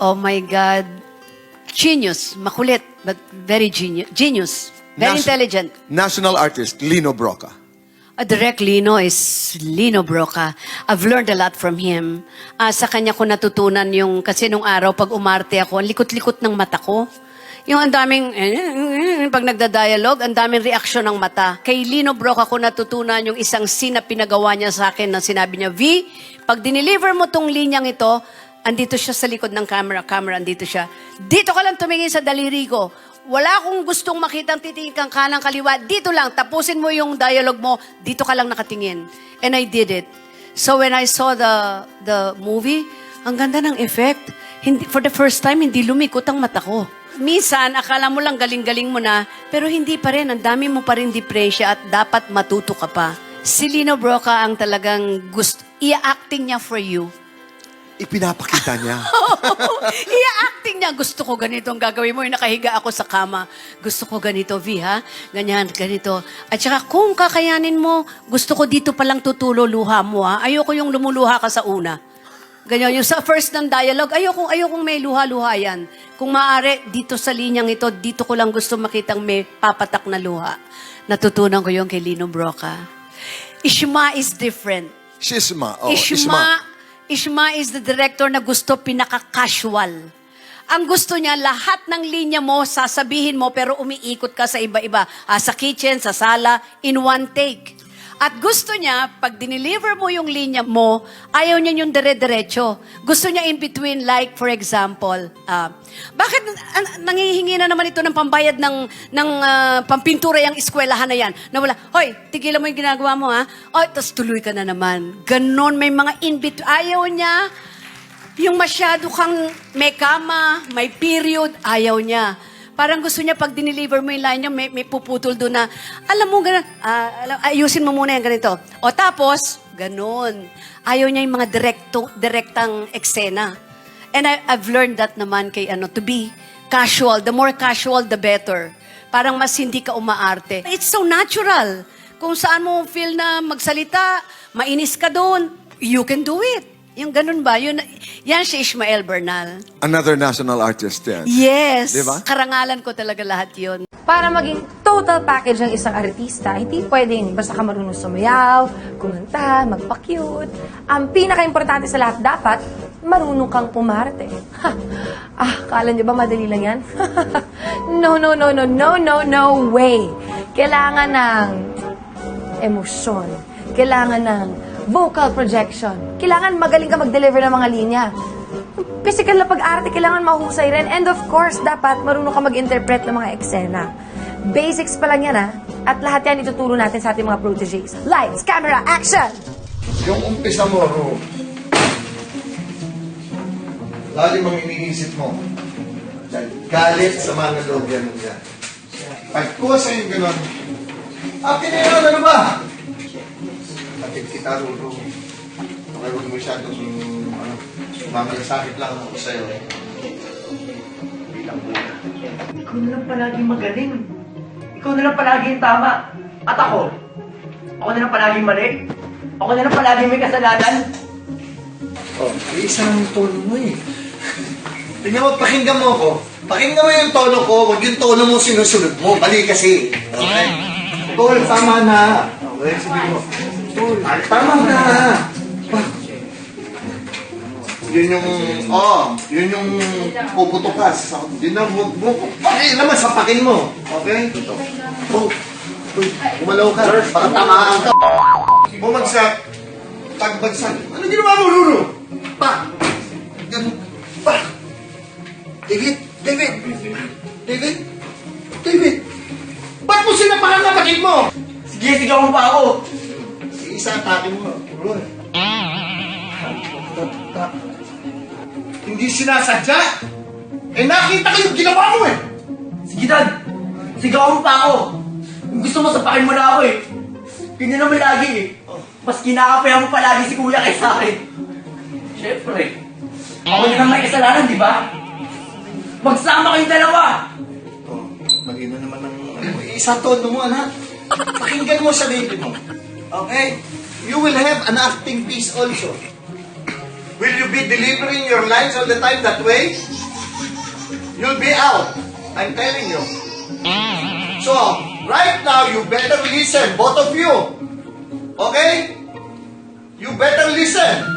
Oh my God. Genius. Makulit, but very genius. Very intelligent. National artist, Lino Broca. Direct Lino is Lino Broca. I've learned a lot from him. Sa kanya ko natutunan yung, kasi nung araw, pag umarte ako, ang likot-likot ng mata ko. Yung ang daming, pag nagda-dialogue, ang daming reaksyon ng mata. Kay Lino Broca ko natutunan yung isang scene na pinagawa niya sa akin na sinabi niya, V, pag dineliver mo tong linyang ito, andito siya sa likod ng camera, andito siya. Dito ka lang tumingin sa daliri ko. Wala akong gustong makitang titingin kang kanang kaliwa. Dito lang, tapusin mo yung dialogue mo. Dito ka lang nakatingin. And I did it. So when I saw the movie, ang ganda ng effect. For the first time, hindi lumikot ang mata ko. Minsan, akala mo lang galing-galing mo na, pero hindi pa rin. Ang dami mo pa rin diferensya at dapat matuto ka pa. Si Lino Broca ang talagang i-acting niya for you. Ipinapakita niya. I-acting niya. Gusto ko ganito ang gagawin mo. Yung nakahiga ako sa kama. Gusto ko ganito, V, ha? Ganyan, ganito. At saka, kung kakayanin mo, gusto ko dito palang tutulo luha mo, ha? Ayoko yung lumuluha ka sa una. Ganyan, yung sa first ng dialogue, ayokong may luha-luha yan. Kung maaari, dito sa linyang ito, dito ko lang gusto makitang may papatak na luha. Natutunan ko yung kay Lino Broca. Ishma is different. Shisma. Oh, Ishma. Ishma is the director na gusto pinaka-casual. Ang gusto niya, lahat ng linya mo, sasabihin mo, pero umiikot ka sa iba-iba. Sa kitchen, sa sala, in one take. At gusto niya, pag dineliver mo yung linya mo, ayaw niya yung dire-diretso. Gusto niya in between, like, for example, bakit nangihingi na naman ito ng pambayad ng pampintura yung eskwelahan na yan? Na wala, hoy, tigilan mo yung ginagawa mo, ha? Oy, tas tuloy ka na naman. Ganon, may mga in between. Ayaw niya, yung masyado kang may kama, may period, ayaw niya. Parang gusto niya pag dineliver mo yung line niya, may puputol doon na, alam mo, ganun, ayusin mo muna yung ganito. O tapos, ganun. Ayaw niya yung mga direktang eksena. And I've learned that naman kay to be casual. The more casual, the better. Parang mas hindi ka umaarte. It's so natural. Kung saan mo feel na magsalita, mainis ka doon, you can do it. Yung ganun ba? Yan si Ishmael Bernal. Another national artist yan. Yes. Diba? Karangalan ko talaga lahat yun. Para maging total package ng isang artista, hindi pwedeng basta ka marunong sumayaw, kumanta, magpa-cute. Ang pinaka-importante sa lahat, dapat marunong kang umarte. Kala niyo ba madali lang yan? No way. Kailangan ng emosyon. Kailangan ng vocal projection. Kailangan magaling ka mag-deliver ng mga linya. Physical na pag-arte, kailangan mahusay rin. And of course, dapat marunong ka mag-interpret ng mga eksena. Basics pa lang yan, ha? At lahat yan ituturo natin sa ating mga proteges. Lights, camera, action! Yung umpisa mo, Ro, lalim ang iniisip mo. Galit sa mga loob yan mo dyan. Pagkuha sa yung gano'n, akin na yun, ano ba? Atin kita, Ro. Okay, huwag mo masyadong, mamalasakit lang ako sa'yo. Bilang mo. Ikaw na lang palaging magaling. Ikaw na lang palaging tama. At ako? Ako na lang palaging mali? Ako na lang palaging may kasalanan? Oh, isang tono mo eh. Tingnan mo, pakinggan mo ako. Pakinggan mo yung tono ko, wag yung tono mo sinusunod mo. Mali kasi. Okay? Tol, tama na. Okay, sabi mo. Tol, tama na. Yun yung puputukas. Yun ang okay naman, sapakin mo. Okay? Oh, umalaw ka. Para tamaan ka. Bumagsak. Tagbagsak. Ano ginawa mo, Lulu? Pa! Ganun. Pa! David! Ba't mo sinapakan na kapatid mo? Sige, sigaw mo pa ako! Isa atake mo. Lulu. Hindi sinasadya. Nakita ko yung ginawa mo eh. Sige, Dad! Sigaw mo pa ako! Kung gusto mo, sapakin mo na ako eh! Ganyan naman lagi eh! Mas kinakapayan mo palagi si Kuya kaysa akin! Siyempre, ako din ang may kasalanan, di ba? Magsama kayong dalawa! Magino naman ng isang tono mo, anak. Pakinggan mo sa sarili mo. Okay? You will have an acting piece also. Will you be delivering your lines all the time that way? You'll be out. I'm telling you. So, right now, you better listen, both of you. Okay? You better listen.